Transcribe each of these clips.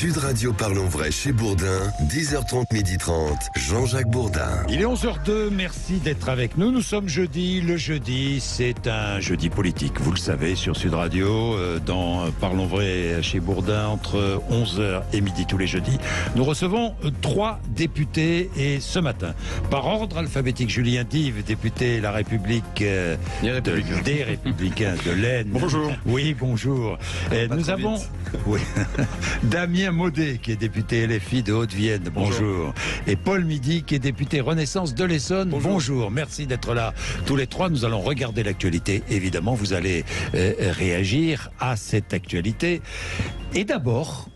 Sud Radio Parlons Vrai chez Bourdin, 10h30, 12h30, Jean-Jacques Bourdin. Il est 11h02, merci d'être avec nous. Nous sommes jeudi. Le jeudi, c'est un jeudi politique. Vous le savez, sur Sud Radio, dans Parlons Vrai chez Bourdin, entre 11h et midi tous les jeudis. Nous recevons 3 députés et ce matin, par ordre alphabétique, Julien Dive, député La République des Républicains de l'Aisne. Bonjour. Oui, bonjour. Nous avons Damien Maudet, qui est député LFI de Haute-Vienne. Bonjour. Et Paul Midi, qui est député Renaissance de l'Essonne. Bonjour. Merci d'être là. Tous les 3, nous allons regarder l'actualité. Évidemment, vous allez réagir à cette actualité. Et d'abord,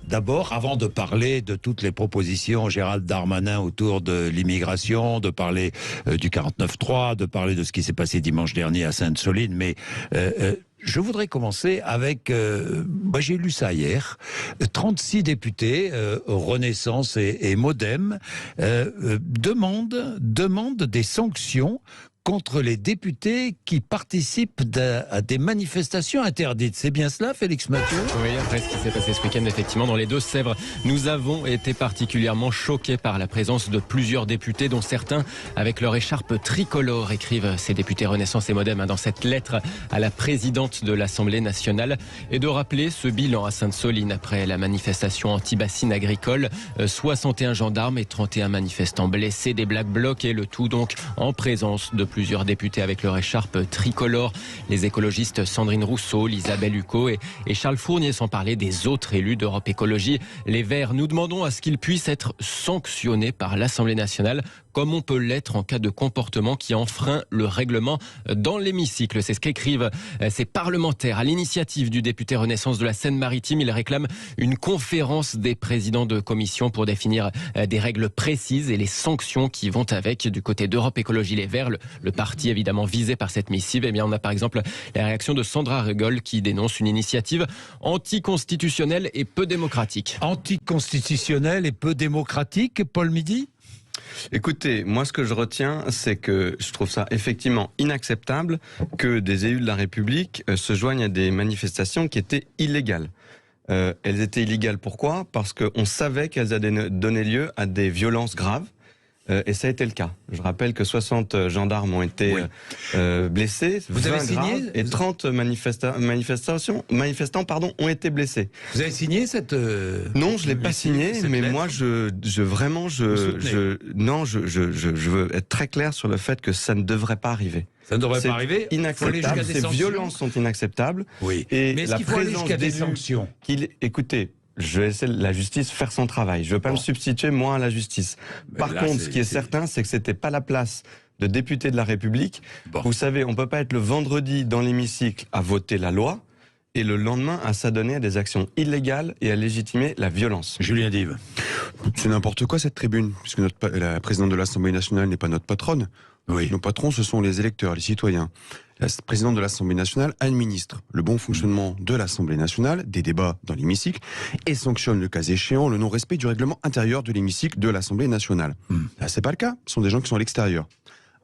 avant de parler de toutes les propositions Gérald Darmanin autour de l'immigration, de parler du 49.3, de parler de ce qui s'est passé dimanche dernier à Sainte-Soline, mais je voudrais commencer avec, j'ai lu ça hier, 36 députés, Renaissance et Modem, demandent des sanctions contre les députés qui participent à des manifestations interdites. C'est bien cela, Félix Mathieu ? Oui, après ce qui s'est passé ce week-end, effectivement, dans les Deux-Sèvres, nous avons été particulièrement choqués par la présence de plusieurs députés, dont certains avec leur écharpe tricolore, écrivent ces députés Renaissance et Modem dans cette lettre à la présidente de l'Assemblée nationale, et de rappeler ce bilan à Sainte-Soline après la manifestation anti-bassine agricole. 61 gendarmes et 31 manifestants blessés, des Black Blocs, et le tout donc en présence de plusieurs députés avec leur écharpe tricolore. Les écologistes Sandrine Rousseau, Isabelle Hucot et Charles Fournier, sans parler des autres élus d'Europe Écologie Les Verts. Nous demandons à ce qu'ils puissent être sanctionnés par l'Assemblée nationale, comme on peut l'être en cas de comportement qui enfreint le règlement dans l'hémicycle. C'est ce qu'écrivent ces parlementaires. À l'initiative du député Renaissance de la Seine-Maritime, ils réclament une conférence des présidents de commission pour définir des règles précises et les sanctions qui vont avec. Du côté d'Europe Écologie Les Verts, le parti évidemment visé par cette missive, eh bien on a par exemple la réaction de Sandra Regol qui dénonce une initiative anticonstitutionnelle et peu démocratique. Anticonstitutionnelle et peu démocratique, Paul Midi ? Écoutez, moi ce que je retiens, c'est que je trouve ça effectivement inacceptable que des élus de la République se joignent à des manifestations qui étaient illégales. Elles étaient illégales pourquoi ? Parce qu'on savait qu'elles allaient donner lieu à des violences graves. Et ça a été le cas. Je rappelle que 60 gendarmes ont été blessés, vous avez signé graves, et 30 manifestants ont été blessés. Vous avez signé cette... Non, je l'ai pas signé, mais lettre. Moi, je veux être très clair sur le fait que ça ne devrait pas arriver. Ça ne devrait pas arriver. Inacceptable. Ces violences sont inacceptables. Oui. Et mais est-ce qu'il faut aller jusqu'à des sanctions ? Écoutez, je vais laisser la justice faire son travail. Je ne veux pas me substituer, moi, à la justice. Par contre, ce qui est certain, c'est que c'était pas la place de député de la République. Vous savez, on peut pas être le vendredi dans l'hémicycle à voter la loi et le lendemain à s'adonner à des actions illégales et à légitimer la violence. Julien Dive. C'est n'importe quoi cette tribune, puisque la présidente de l'Assemblée nationale n'est pas notre patronne. Oui. Nos patrons, ce sont les électeurs, les citoyens. La présidente de l'Assemblée nationale administre le bon fonctionnement de l'Assemblée nationale, des débats dans l'hémicycle, et sanctionne le cas échéant le non-respect du règlement intérieur de l'hémicycle de l'Assemblée nationale. Là, c'est pas le cas. Ce sont des gens qui sont à l'extérieur.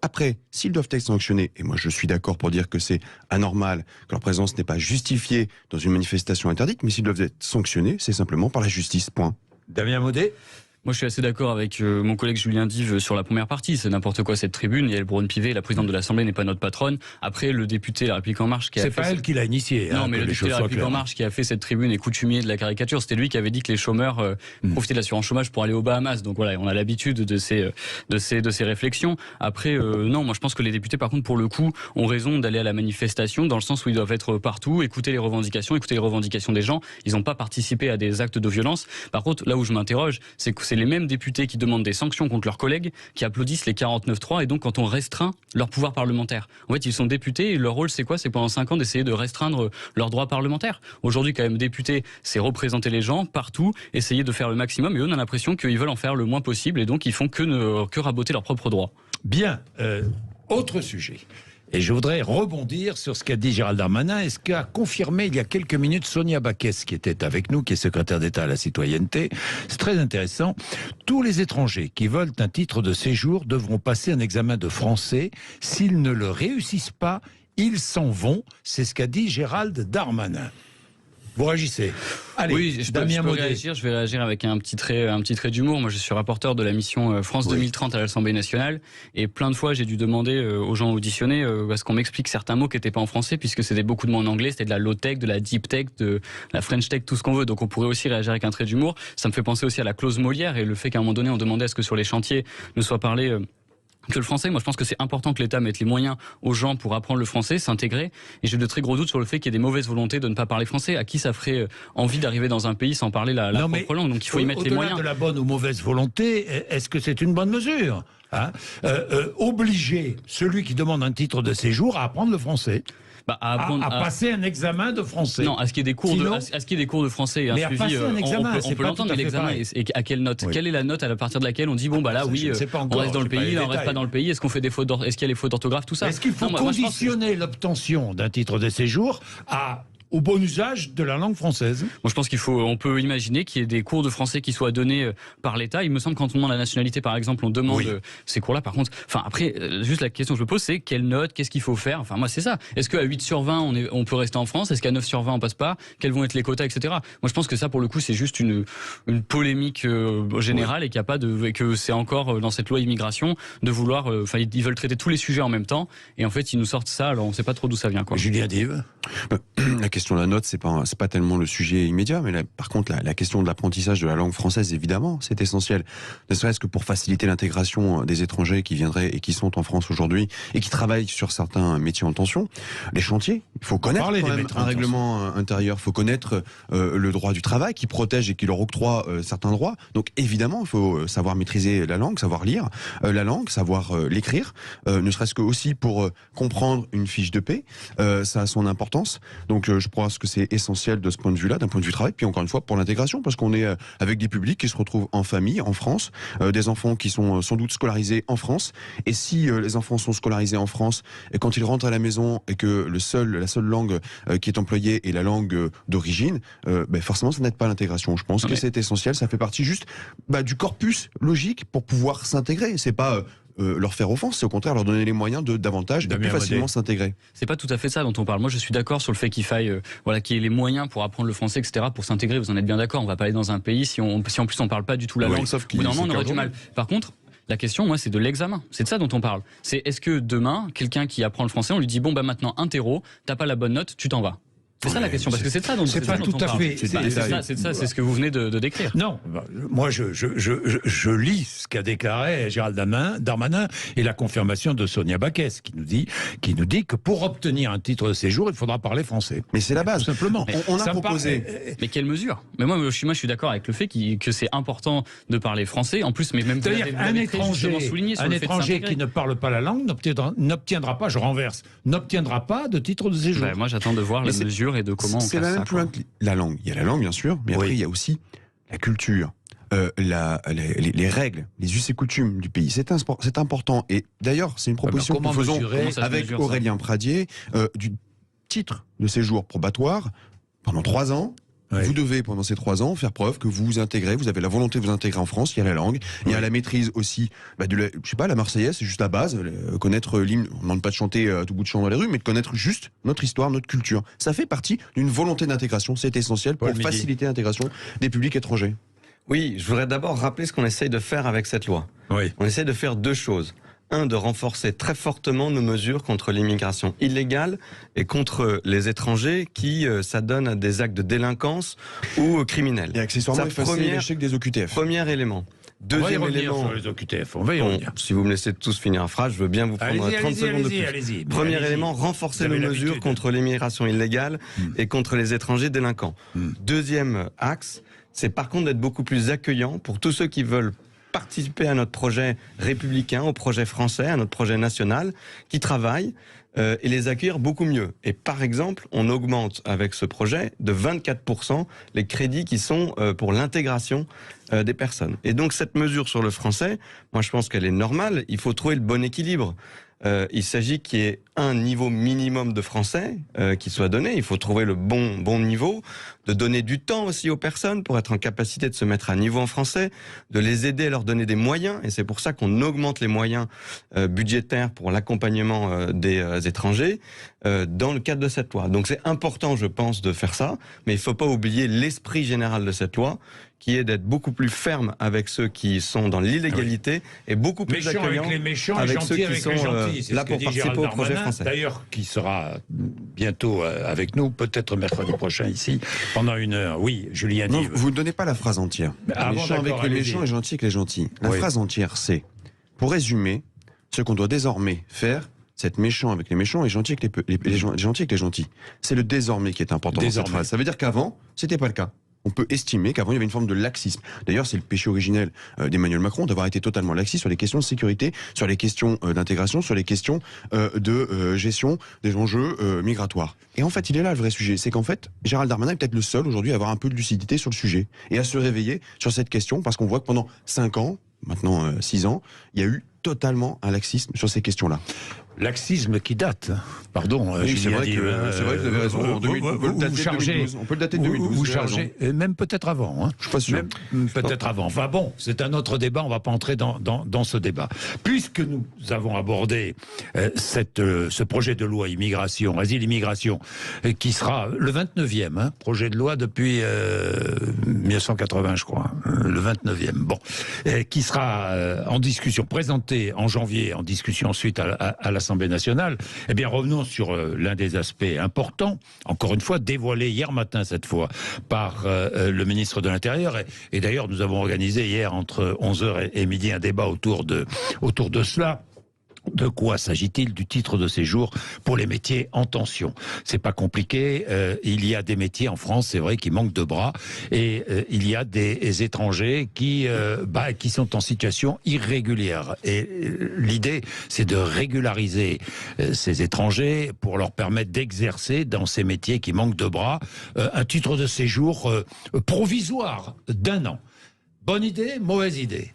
Après, s'ils doivent être sanctionnés, et moi je suis d'accord pour dire que c'est anormal, que leur présence n'est pas justifiée dans une manifestation interdite, mais s'ils doivent être sanctionnés, c'est simplement par la justice. Point. Damien Maudet. Moi, je suis assez d'accord avec mon collègue Julien Dive sur la première partie. C'est n'importe quoi cette tribune. Yael Braun-Pivet, la présidente de l'Assemblée, n'est pas notre patronne. Après, le député La République En Marche qui a fait... C'est pas elle qui l'a initié. Non, mais le député La République En Marche qui a fait cette tribune est coutumier de la caricature. C'était lui qui avait dit que les chômeurs profitaient de l'assurance chômage pour aller aux Bahamas. Donc voilà, on a l'habitude de ces réflexions. Après, non, moi je pense que les députés, par contre, pour le coup, ont raison d'aller à la manifestation dans le sens où ils doivent être partout, écouter les revendications des gens. Ils n'ont pas participé à des actes de violence. Par contre, là où je m'interroge, c'est que c'est les mêmes députés qui demandent des sanctions contre leurs collègues, qui applaudissent les 49.3 et donc quand on restreint leur pouvoir parlementaire. En fait, ils sont députés et leur rôle, c'est quoi ? C'est pendant 5 ans d'essayer de restreindre leurs droits parlementaires. Aujourd'hui, quand même, députés, c'est représenter les gens partout, essayer de faire le maximum, et eux, on a l'impression qu'ils veulent en faire le moins possible et donc ils font que raboter leurs propres droits. Bien. Autre sujet. Et je voudrais rebondir sur ce qu'a dit Gérald Darmanin et ce qu'a confirmé il y a quelques minutes Sonia Backès, qui était avec nous, qui est secrétaire d'État à la citoyenneté. C'est très intéressant. Tous les étrangers qui veulent un titre de séjour devront passer un examen de français. S'ils ne le réussissent pas, ils s'en vont. C'est ce qu'a dit Gérald Darmanin. Vous réagissez. Allez, Oui, je peux réagir. Je vais réagir avec un petit trait d'humour. Moi, je suis rapporteur de la mission France 2030 à l'Assemblée nationale, et plein de fois, j'ai dû demander aux gens auditionnés à ce qu'on m'explique certains mots qui n'étaient pas en français, puisque c'était beaucoup de mots en anglais. C'était de la low tech, de la deep tech, de la French tech, tout ce qu'on veut. Donc, on pourrait aussi réagir avec un trait d'humour. Ça me fait penser aussi à la clause Molière et le fait qu'à un moment donné, on demandait à ce que sur les chantiers ne soit parlé que le français. Moi, je pense que c'est important que l'État mette les moyens aux gens pour apprendre le français, s'intégrer. Et j'ai de très gros doutes sur le fait qu'il y ait des mauvaises volontés de ne pas parler français. À qui ça ferait envie d'arriver dans un pays sans parler la propre langue? Donc il faut y mettre les moyens. De la bonne ou mauvaise volonté, est-ce que c'est une bonne mesure, hein? Obliger celui qui demande un titre de séjour à apprendre le français. À passer un examen de français. Non, à ce qu'il y ait des cours, de français et un suivi, on peut l'entendre, mais l'examen, et à quelle note? Oui. Quelle est la note à partir de laquelle on dit bon bah là oui, on reste dans le pays, là on reste pas dans le pays, est-ce qu'on fait des fautes, est-ce qu'il y a les fautes d'orthographe, tout ça? Est-ce qu'il faut conditionner l'obtention d'un titre de séjour au bon usage de la langue française? Moi, je pense on peut imaginer qu'il y ait des cours de français qui soient donnés par l'État. Il me semble, quand on demande la nationalité, par exemple, on demande ces cours-là. Par contre, après, juste la question que je me pose, c'est quelle note, qu'est-ce qu'il faut faire? Enfin, moi, c'est ça. Est-ce qu'à 8 sur 20, on peut rester en France? Est-ce qu'à 9 sur 20, on passe pas? Quels vont être les quotas, etc. Moi, je pense que ça, pour le coup, c'est juste une polémique générale, et qu'il n'y a pas et que c'est encore dans cette loi immigration de vouloir, ils veulent traiter tous les sujets en même temps. Et en fait, ils nous sortent ça, alors on sait pas trop d'où ça vient, quoi. Julien Dive. La question de la note, c'est pas tellement le sujet immédiat, mais par contre, la question de l'apprentissage de la langue française, évidemment, c'est essentiel. Ne serait-ce que pour faciliter l'intégration des étrangers qui viendraient et qui sont en France aujourd'hui et qui travaillent sur certains métiers en tension. Les chantiers, il faut connaître un règlement intérieur, il faut connaître le droit du travail qui protège et qui leur octroie certains droits. Donc évidemment, il faut savoir maîtriser la langue, savoir lire la langue, savoir l'écrire, ne serait-ce que aussi pour comprendre une fiche de paie. Ça a son importance. Donc je pense que c'est essentiel de ce point de vue-là, d'un point de vue travail, puis encore une fois pour l'intégration, parce qu'on est avec des publics qui se retrouvent en famille, en France, des enfants qui sont sans doute scolarisés en France, et si les enfants sont scolarisés en France, et quand ils rentrent à la maison et que la seule langue qui est employée est la langue d'origine, forcément ça n'aide pas l'intégration. Je pense que c'est essentiel, ça fait partie juste du corpus logique pour pouvoir s'intégrer. C'est pas leur faire offense, c'est au contraire leur donner les moyens de davantage et plus facilement s'intégrer. C'est pas tout à fait ça dont on parle. Moi, je suis d'accord sur le fait qu'il faille, qu'il y ait les moyens pour apprendre le français, etc., pour s'intégrer. Vous en êtes bien d'accord. On va pas aller dans un pays si en plus on parle pas du tout la langue. Sauf au bout d'un moment, on aurait du mal. Par contre, la question, moi, c'est de l'examen. C'est de ça dont on parle. C'est est-ce que demain, quelqu'un qui apprend le français, on lui dit bon maintenant interro, t'as pas la bonne note, tu t'en vas. C'est ça la question, parce que c'est de ça dont c'est pas tout à fait. C'est ce que vous venez de décrire. Non, moi je lis ce qu'a déclaré Gérald Darmanin et la confirmation de Sonia Baquès qui nous dit que pour obtenir un titre de séjour, il faudra parler français. Mais c'est la base. Tout simplement. On a proposé. Mais quelle mesure? Mais moi, je suis d'accord avec le fait que c'est important de parler français. En plus, mais même un étranger qui ne parle pas la langue n'obtiendra pas, je renverse, n'obtiendra pas de titre de séjour. Moi, j'attends de voir la mesure et de comment on c'est classe même plus loin que la langue. Il y a la langue, bien sûr, mais après, il y a aussi la culture, les règles, les us et coutumes du pays. C'est important. Et d'ailleurs, c'est une proposition que nous faisons avec Aurélien Pradier du titre de séjour probatoire pendant 3 ans. Vous devez, pendant ces 3 ans, faire preuve que vous vous intégrez, vous avez la volonté de vous intégrer en France, il y a la langue, il y a la maîtrise aussi la Marseillaise, c'est juste la base, connaître l'hymne, on ne demande pas de chanter à tout bout de champ dans les rues, mais de connaître juste notre histoire, notre culture. Ça fait partie d'une volonté d'intégration, c'est essentiel pour faciliter l'intégration des publics étrangers. Oui, je voudrais d'abord rappeler ce qu'on essaye de faire avec cette loi. On essaye de faire 2 choses. De renforcer très fortement nos mesures contre l'immigration illégale et contre les étrangers qui s'adonnent à des actes de délinquance ou criminels. Et accessoirement, effacer l'échec des OQTF. Premier élément. Deuxième élément. Sur les OQTF, on va y revenir. Si vous me laissez tous finir la phrase, je veux bien vous prendre 30 secondes de plus. Premier élément, renforcer nos mesures contre l'immigration illégale et contre les étrangers délinquants. Deuxième axe, c'est par contre d'être beaucoup plus accueillant pour tous ceux qui veulent participer à notre projet républicain, au projet français, à notre projet national, qui travaillent et les accueillir beaucoup mieux. Et par exemple, on augmente avec ce projet de 24% les crédits qui sont pour l'intégration des personnes. Et donc cette mesure sur le français, moi je pense qu'elle est normale, il faut trouver le bon équilibre. Il s'agit qu'il y ait un niveau minimum de français qui soit donné. Il faut trouver le bon niveau, de donner du temps aussi aux personnes pour être en capacité de se mettre à niveau en français, de les aider à leur donner des moyens. Et c'est pour ça qu'on augmente les moyens budgétaires pour l'accompagnement des étrangers dans le cadre de cette loi. Donc c'est important, je pense, de faire ça, mais il ne faut pas oublier l'esprit général de cette loi, qui est d'être beaucoup plus ferme avec ceux qui sont dans l'illégalité et beaucoup plus accueillant avec les méchants avec et ceux gentils qui avec sont les gentils. là pour participer au projet français. D'ailleurs, qui sera bientôt avec nous, peut-être mercredi prochain ici, pendant 1 heure. Oui, Julien Non, Dive. vous ne donnez pas la phrase entière. Méchant avec les méchants et gentil avec les gentils. La phrase entière, c'est, pour résumer, ce qu'on doit désormais faire, c'est être méchant avec les méchants et gentil avec les gentils avec les gentils. C'est le désormais qui est important dans cette phrase. Ça veut dire qu'avant, c'était pas le cas. On peut estimer qu'avant, il y avait une forme de laxisme. D'ailleurs, c'est le péché originel d'Emmanuel Macron d'avoir été totalement laxiste sur les questions de sécurité, sur les questions d'intégration, sur les questions de gestion des enjeux migratoires. Et en fait, il est là le vrai sujet. C'est qu'en fait, Gérald Darmanin est peut-être le seul aujourd'hui à avoir un peu de lucidité sur le sujet et à se réveiller sur cette question, parce qu'on voit que pendant 5 ans, maintenant 6 ans, il y a eu totalement un laxisme sur ces questions-là. Laxisme qui date. Pardon, oui, c'est vrai que vous avez raison. On peut le dater de 2012. Vous chargez, même peut-être avant. Je suis pas sûr. Peut-être avant. Enfin bon, c'est un autre débat. On va pas entrer dans ce débat. Puisque nous avons abordé ce projet de loi immigration, asile immigration, qui sera le 29e projet de loi depuis 1980, je crois. Le 29e. Bon, qui sera en discussion, présenté en janvier, en discussion ensuite à l'Assemblée nationale. Eh bien, revenons sur l'un des aspects importants, encore une fois, dévoilé hier matin, cette fois, par le ministre de l'Intérieur. Et d'ailleurs, nous avons organisé hier, entre 11h et midi, un débat autour de cela. De quoi s'agit-il? Du titre de séjour pour les métiers en tension. C'est pas compliqué. Il y a des métiers en France, c'est vrai, qui manquent de bras, et il y a des étrangers qui sont en situation irrégulière. Et l'idée, c'est de régulariser ces étrangers pour leur permettre d'exercer dans ces métiers qui manquent de bras un titre de séjour provisoire d'1 an. Bonne idée, mauvaise idée?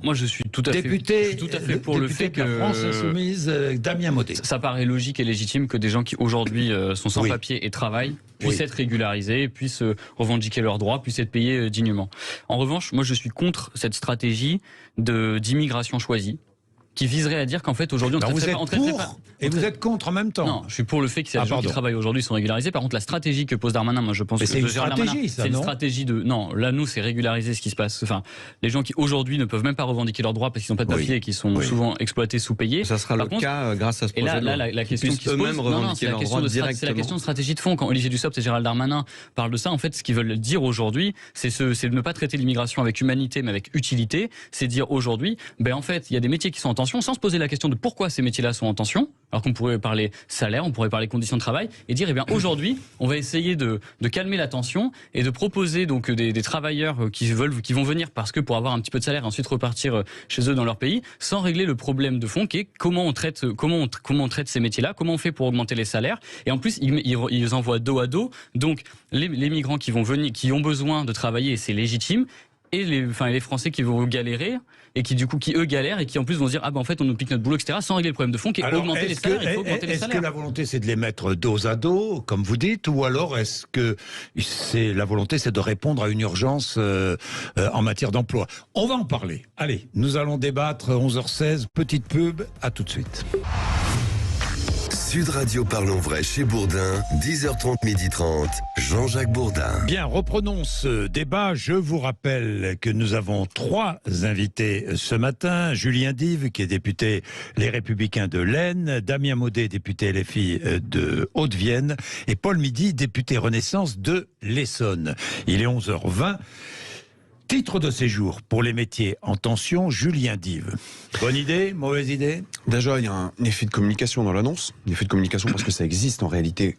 Moi, je suis tout à fait pour le fait que la France insoumise, Damien Maudet. Ça paraît logique et légitime que des gens qui aujourd'hui sont sans papier et travaillent puissent être régularisés, puissent revendiquer leurs droits, puissent être payés dignement. En revanche, moi, je suis contre cette stratégie d'immigration choisie, qui viserait à dire qu'en fait aujourd'hui on vous êtes contre en même temps. Non, je suis pour le fait que ces gens qui travaillent aujourd'hui sont régularisés. Par contre, la stratégie que pose Darmanin, moi je pense que c'est une stratégie, c'est une stratégie de là nous c'est régulariser ce qui se passe. Enfin, les gens qui aujourd'hui ne peuvent même pas revendiquer leurs droits parce qu'ils n'ont pas de papier et qui sont souvent exploités, sous-payés. Ça sera le cas grâce à ce projet. Et là la question qui se pose, c'est la question de stratégie de fond. Quand Olivier Dussopt et Gérald Darmanin parlent de ça, en fait, ce qu'ils veulent dire aujourd'hui, c'est de ne pas traiter l'immigration avec humanité, mais avec utilité. C'est dire aujourd'hui, en fait, il y a des métiers qui sont en tension, sans se poser la question de pourquoi ces métiers-là sont en tension, alors qu'on pourrait parler salaire, on pourrait parler conditions de travail, et dire, aujourd'hui, on va essayer de calmer la tension et de proposer donc des travailleurs qui vont venir parce que pour avoir un petit peu de salaire et ensuite repartir chez eux dans leur pays, sans régler le problème de fond qui est comment on traite ces métiers-là, comment on fait pour augmenter les salaires, et en plus, ils envoient dos à dos, donc les migrants qui vont venir, qui ont besoin de travailler, et c'est légitime, et les Français qui vont galérer et qui eux galèrent et qui en plus vont se dire en fait on nous pique notre boulot, etc., sans régler le problème de fond qui est augmenter les salaires. Il faut augmenter les salaires. Est-ce que la volonté c'est de les mettre dos à dos comme vous dites, ou alors est-ce que la volonté c'est de répondre à une urgence en matière d'emploi? On va en parler. Allez, nous allons débattre. 11h16, petite pub, à tout de suite. Sud Radio Parlons Vrai chez Bourdin, 10h30, 12h30, Jean-Jacques Bourdin. Bien, reprenons ce débat. Je vous rappelle que nous avons 3 invités ce matin. Julien Dive, qui est député Les Républicains de l'Aisne, Damien Maudet, député LFI de Haute-Vienne, et Paul Midi, député Renaissance de l'Essonne. Il est 11h20. Titre de séjour pour les métiers en tension, Julien Dive. Bonne idée, mauvaise idée? Déjà, il y a un effet de communication dans l'annonce. Un effet de communication parce que ça existe en réalité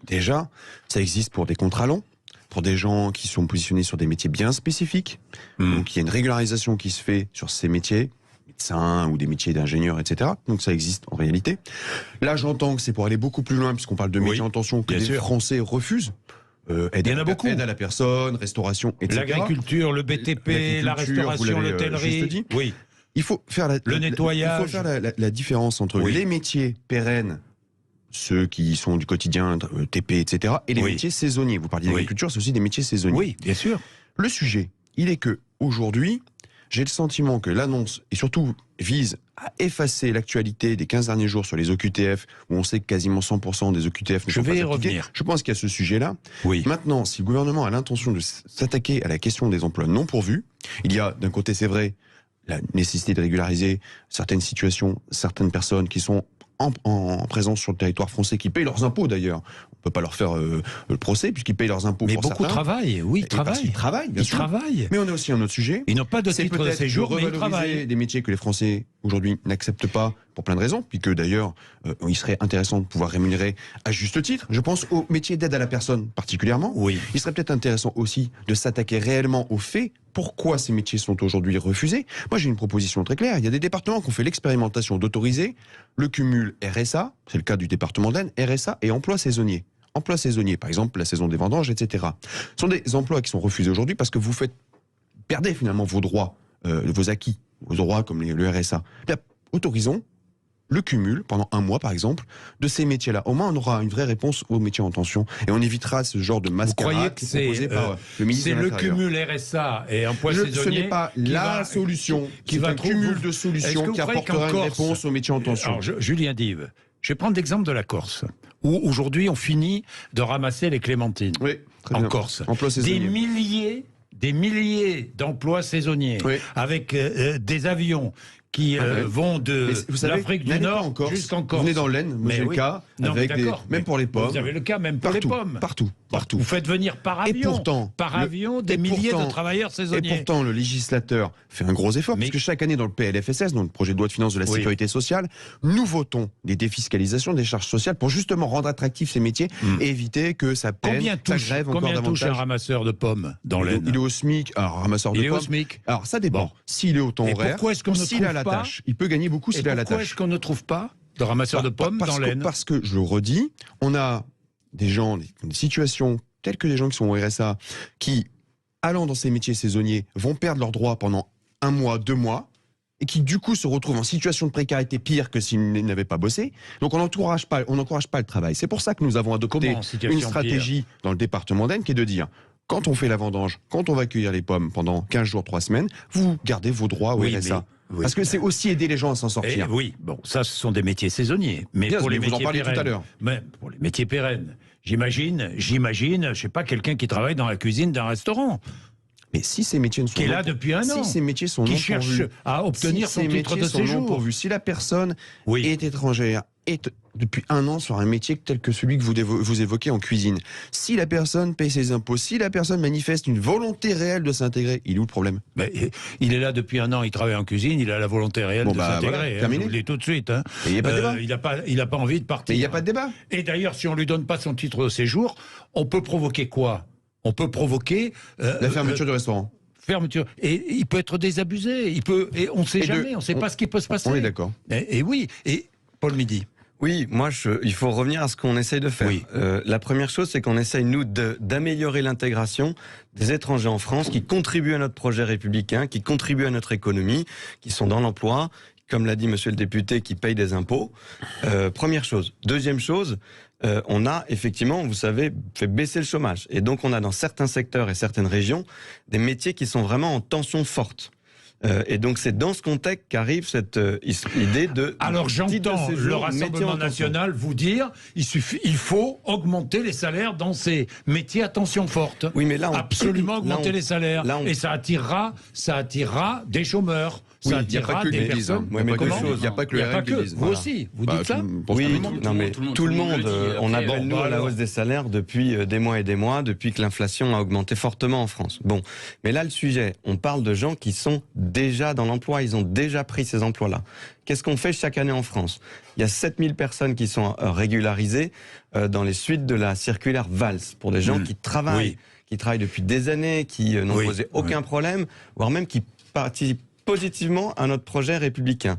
déjà. Ça existe pour des contrats longs, pour des gens qui sont positionnés sur des métiers bien spécifiques. Donc il y a une régularisation qui se fait sur ces métiers, médecins ou des métiers d'ingénieurs, etc. Donc ça existe en réalité. Là, j'entends que c'est pour aller beaucoup plus loin, puisqu'on parle de métiers en tension, que les Français refusent. Aide à la personne, restauration, etc. L'agriculture, le BTP, la restauration, l'hôtellerie. Oui. Il faut faire le nettoyage. Il faut faire la différence entre les métiers pérennes, ceux qui sont du quotidien, TP, etc., et les métiers saisonniers. Vous parliez d'agriculture, c'est aussi des métiers saisonniers. Oui, bien sûr. Le sujet, il est que aujourd'hui, j'ai le sentiment que l'annonce, et surtout vise à effacer l'actualité des 15 derniers jours sur les OQTF, où on sait que quasiment 100% des OQTF ne sont pas appliqués. Revenir. Je pense qu'il y a ce sujet-là. Oui. Maintenant, si le gouvernement a l'intention de s'attaquer à la question des emplois non pourvus, il y a d'un côté, c'est vrai, la nécessité de régulariser certaines situations, certaines personnes qui sont en présence sur le territoire français, qui payent leurs impôts d'ailleurs. On ne peut pas leur faire le procès puisqu'ils payent leurs impôts. Mais pour beaucoup certains. travaillent, oui, ils travaillent. Ils travaillent, bien sûr. Mais on a aussi un autre sujet. Ils n'ont pas de titre de séjour, mais ils travaillent. Des métiers que les Français aujourd'hui n'acceptent pas pour plein de raisons, puis que d'ailleurs, il serait intéressant de pouvoir rémunérer à juste titre. Je pense aux métiers d'aide à la personne particulièrement. Oui. Il serait peut-être intéressant aussi de s'attaquer réellement aux faits. Pourquoi ces métiers sont aujourd'hui refusés? Moi, j'ai une proposition très claire. Il y a des départements qui ont fait l'expérimentation d'autoriser le cumul RSA, c'est le cas du département d'Aisne, RSA et emploi saisonnier. Emploi saisonnier, par exemple, la saison des vendanges, etc. Ce sont des emplois qui sont refusés aujourd'hui parce que vous perdez finalement vos droits, vos acquis, vos droits comme le RSA. Bien, autorisons le cumul, pendant un mois par exemple, de ces métiers-là. Au moins, on aura une vraie réponse aux métiers en tension et on évitera ce genre de mascarade qui est proposé par le ministre de l'Intérieur. C'est le cumul RSA et emploi saisonnier. Ce n'est pas la solution, qui va un cumul de solutions qui apportera une réponse aux métiers en tension. Alors, Julien Dive, je vais prendre l'exemple de la Corse, où aujourd'hui on finit de ramasser les clémentines en Corse. Emploi saisonnier. Des milliers d'emplois saisonniers, avec des avions qui vont de l'Afrique du Nord jusqu'en Corse. Vous venez dans l'Aisne, c'est le cas, même pour les pommes. Vous avez le cas même pour les pommes. Partout. Vous faites venir par avion, des milliers de travailleurs saisonniers. Et pourtant, le législateur fait un gros effort, puisque chaque année dans le PLFSS, dans le projet de loi de finances de la sécurité sociale, nous votons des défiscalisations des charges sociales pour justement rendre attractifs ces métiers et éviter que ça peine, ça grève encore davantage. Combien touche un ramasseur de pommes dans l'Aisne? Il est au SMIC. Alors, ramasseur de pommes. Il est au SMIC. Alors, ça dépend. S'il est au temps horaire, s'il a la tâche, il peut gagner beaucoup s'il a la tâche. Pourquoi est-ce qu'on ne trouve pas de ramasseurs de pommes dans l'Aisne? Parce que, je le redis, on a des gens, des situations telles que des gens qui sont au RSA, qui, allant dans ces métiers saisonniers, vont perdre leurs droits pendant 1 mois, 2 mois, et qui du coup se retrouvent en situation de précarité pire que s'ils n'avaient pas bossé. Donc on n'encourage pas le travail. C'est pour ça que nous avons adopté une stratégie dans le département d'Aisne qui est de dire, quand on fait la vendange, quand on va cueillir les pommes pendant 15 jours, 3 semaines, vous gardez vos droits au RSA. Parce que c'est aussi aider les gens à s'en sortir. Ça, ce sont des métiers saisonniers. Mais pour les métiers pérennes, tout à l'heure. Mais pour les métiers pérennes, j'imagine, je sais pas, quelqu'un qui travaille dans la cuisine d'un restaurant. Mais si ces métiers ne sont qui est là depuis un an, si ces métiers sont qui cherche à obtenir son titre de séjour, si la personne est étrangère, est depuis 1 an sur un métier tel que celui que vous évoquez en cuisine, si la personne paye ses impôts, si la personne manifeste une volonté réelle de s'intégrer, il est où le problème? Il est là depuis 1 an, il travaille en cuisine, il a la volonté réelle de s'intégrer. Terminé. Je vous le dis tout de suite. Il n'y a pas de débat. Il n'a pas envie de partir. Mais il n'y a pas de débat. Et d'ailleurs, si on ne lui donne pas son titre de séjour, on peut provoquer quoi? On peut provoquer la fermeture du restaurant. Et il peut être désabusé. Et on ne sait jamais. On ne sait pas ce qui peut se passer. On est d'accord. Et oui. Et Paul Midi. Oui, il faut revenir à ce qu'on essaye de faire. La première chose, c'est qu'on essaye, nous, d'améliorer l'intégration des étrangers en France qui contribuent à notre projet républicain, qui contribuent à notre économie, qui sont dans l'emploi, comme l'a dit monsieur le député, qui payent des impôts. Première chose. Deuxième chose, on a effectivement, vous savez, fait baisser le chômage. Et donc, on a dans certains secteurs et certaines régions des métiers qui sont vraiment en tension forte. Et donc c'est dans ce contexte qu'arrive cette idée de... Alors j'entends le Rassemblement national vous dire il faut augmenter les salaires dans ces métiers à tension forte. Oui, mais là, absolument augmenter les salaires. Et ça attirera des chômeurs. Ça attirera des personnes. Il n'y a pas que le RN qui le dise. Vous aussi, vous dites ça? Oui, tout le monde. On appelle nous à la hausse des salaires depuis des mois et des mois, depuis que l'inflation a augmenté fortement en France. Bon, mais là le sujet, on parle de gens qui sont déjà dans l'emploi, ils ont déjà pris ces emplois-là. Qu'est-ce qu'on fait chaque année en France? Il y a 7000 personnes qui sont régularisées dans les suites de la circulaire Valls, pour des gens qui travaillent depuis des années, qui n'ont posé aucun problème, voire même qui participent positivement à notre projet républicain.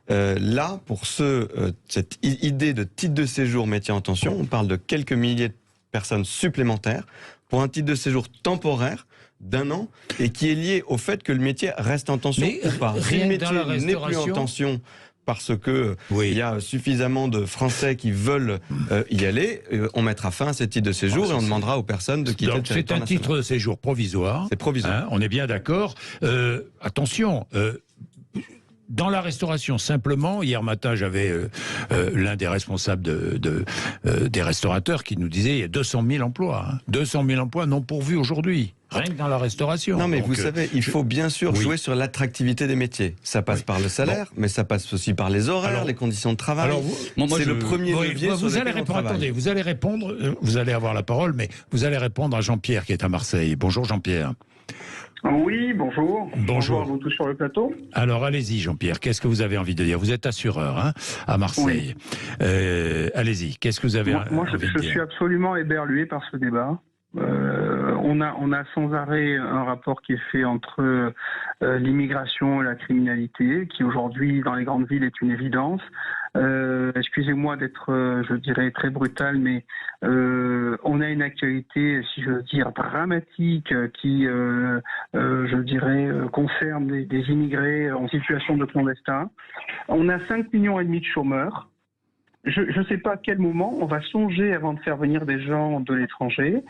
Là, pour cette idée de titre de séjour métier en tension, on parle de quelques milliers de personnes supplémentaires pour un titre de séjour temporaire d'1 an et qui est lié au fait que le métier reste en tension ou pas. Si le métier n'est plus en tension parce que il y a suffisamment de Français qui veulent y aller, on mettra fin à ce titre de séjour et on demandera aux personnes de quitter le territoire national. C'est un titre de séjour provisoire. C'est provisoire. Hein, on est bien d'accord. Attention. Dans la restauration, simplement, hier matin, j'avais l'un des responsables des restaurateurs qui nous disait il y a 200 000 emplois. Hein, 200 000 emplois non pourvus aujourd'hui. Rien que dans la restauration. Non, mais vous savez, il faut bien sûr jouer sur l'attractivité des métiers. Ça passe par le salaire, mais ça passe aussi par les horaires, les conditions de travail. C'est le premier levier. Vous allez répondre. Attendez, vous allez répondre. Vous allez avoir la parole, mais vous allez répondre à Jean-Pierre qui est à Marseille. Bonjour Jean-Pierre. Oui, bonjour. Bonjour à vous tous sur le plateau. Alors allez-y Jean-Pierre, qu'est-ce que vous avez envie de dire? Vous êtes assureur hein, à Marseille. Oui. Allez-y, qu'est-ce que vous avez envie de dire? Je suis absolument éberlué par ce débat. On a sans arrêt un rapport qui est fait entre l'immigration et la criminalité, qui aujourd'hui dans les grandes villes est une évidence. Excusez-moi d'être, je dirais, très brutal, mais on a une actualité, si je veux dire, dramatique qui, je dirais, concerne des immigrés en situation de clandestin. On a 5,5 millions de chômeurs. Je ne sais pas à quel moment on va songer, avant de faire venir des gens de l'étranger,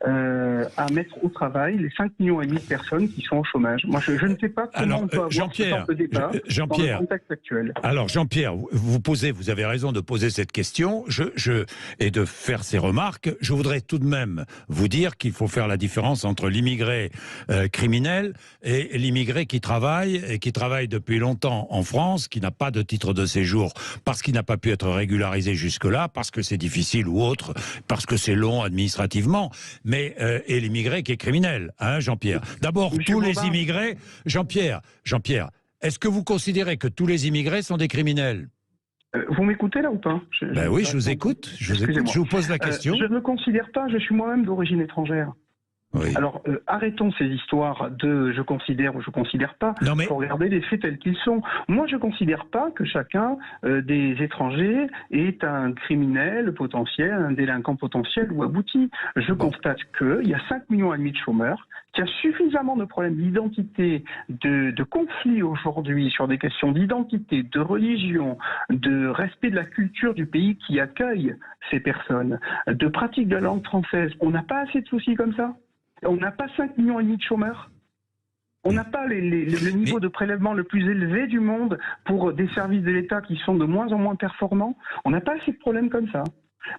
à mettre au travail les 5,5 millions de personnes qui sont au chômage. Moi, je ne sais pas comment on peut avoir ce genre de débat dans le contexte actuel. Alors, Jean-Pierre, vous avez raison de poser cette question et de faire ces remarques. Je voudrais tout de même vous dire qu'il faut faire la différence entre l'immigré criminel et l'immigré qui travaille depuis longtemps en France, qui n'a pas de titre de séjour parce qu'il n'a pas pu être régularisé jusque-là, parce que c'est difficile ou autre, parce que c'est long administrativement. Mais et l'immigré qui est criminel, hein, Jean-Pierre. D'abord, tous les immigrés... Jean-Pierre, est-ce que vous considérez que tous les immigrés sont des criminels? Vous m'écoutez là ou pas? Oui, je vous écoute. Je vous pose la question. Je ne me considère pas, je suis moi-même d'origine étrangère. Oui. Alors, arrêtons ces histoires de je considère ou je considère pas. Il faut regarder les faits tels qu'ils sont. Moi, je considère pas que chacun des étrangers est un criminel potentiel, un délinquant potentiel ou abouti. Je constate qu'il y a 5,5 millions de chômeurs, qu'il y a suffisamment de problèmes d'identité, de conflits aujourd'hui sur des questions d'identité, de religion, de respect de la culture du pays qui accueille ces personnes, de pratique de la langue française. On n'a pas assez de soucis comme ça? On n'a pas 5,5 millions de chômeurs. On n'a pas le niveau de prélèvement le plus élevé du monde pour des services de l'État qui sont de moins en moins performants. On n'a pas assez de problèmes comme ça.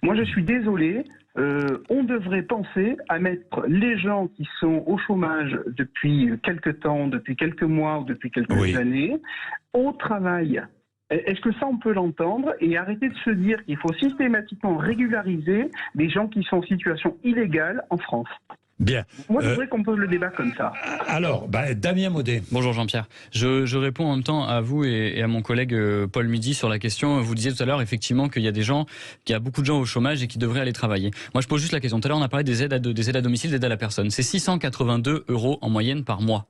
Moi, je suis désolé. On devrait penser à mettre les gens qui sont au chômage depuis quelques temps, depuis quelques mois ou depuis quelques années, au travail. Est-ce que ça, on peut l'entendre et arrêter de se dire qu'il faut systématiquement régulariser les gens qui sont en situation illégale en France? Bien. Moi, je voudrais qu'on pose le débat comme ça. Alors, Damien Maudet. Bonjour Jean-Pierre. Je réponds en même temps à vous et à mon collègue Paul Midi sur la question. Vous disiez tout à l'heure, effectivement, qu'il y a beaucoup de gens au chômage et qui devraient aller travailler. Moi, je pose juste la question. Tout à l'heure, on a parlé des aides à domicile, des aides à la personne. C'est 682 € en moyenne par mois.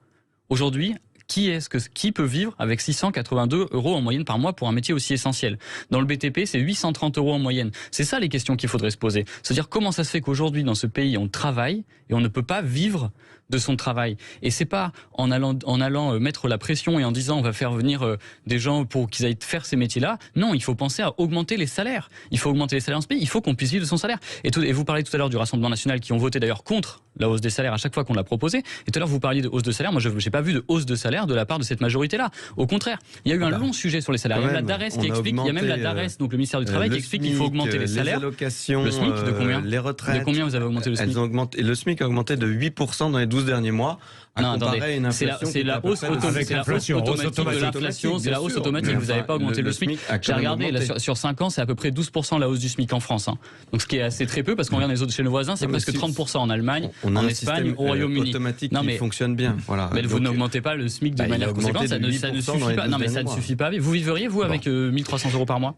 Aujourd'hui, qui peut vivre avec 682 € en moyenne par mois pour un métier aussi essentiel? Dans le BTP, c'est 830 € en moyenne. C'est ça les questions qu'il faudrait se poser. C'est-à-dire comment ça se fait qu'aujourd'hui, dans ce pays, on travaille et on ne peut pas vivre de son travail. Et c'est pas en allant mettre la pression et en disant on va faire venir des gens pour qu'ils aillent faire ces métiers-là. Non, il faut penser à augmenter les salaires. Il faut augmenter les salaires dans ce pays. Il faut qu'on puisse vivre de son salaire. Et vous parlez tout à l'heure du Rassemblement national qui ont voté d'ailleurs contre la hausse des salaires à chaque fois qu'on l'a proposé. Et tout à l'heure, vous parliez de hausse de salaire. Moi, je n'ai pas vu de hausse de salaire de la part de cette majorité-là. Au contraire, il y a eu un long sujet sur les salaires. Il y a même la DARES qui explique, il y a même la DARES, donc le ministère du Travail, qui explique qu'il faut augmenter les salaires. Les allocations, le SMIC, de combien? Les retraites. De combien vous avez augmenté le SMIC? Elles ont augmenté, le SMIC a augmenté de 8% dans les 12 derniers mois. Non, attendez, c'est la hausse automatique de l'inflation, c'est la hausse automatique. Vous n'avez pas augmenté le SMIC. J'ai regardé, sur 5 ans, c'est à peu près 12% la hausse du SMIC en France. Donc ce qui est assez très peu, parce qu'on regarde les autres chez nos voisins, c'est presque 30% en Allemagne, en Espagne, au Royaume-Uni. Automatique qui fonctionne bien. Voilà. Mais vous n'augmentez pas le SMIC de manière conséquente, ça ne suffit pas. Non, mais ça ne suffit pas. Vous vivriez, vous, avec 1 300 € par mois?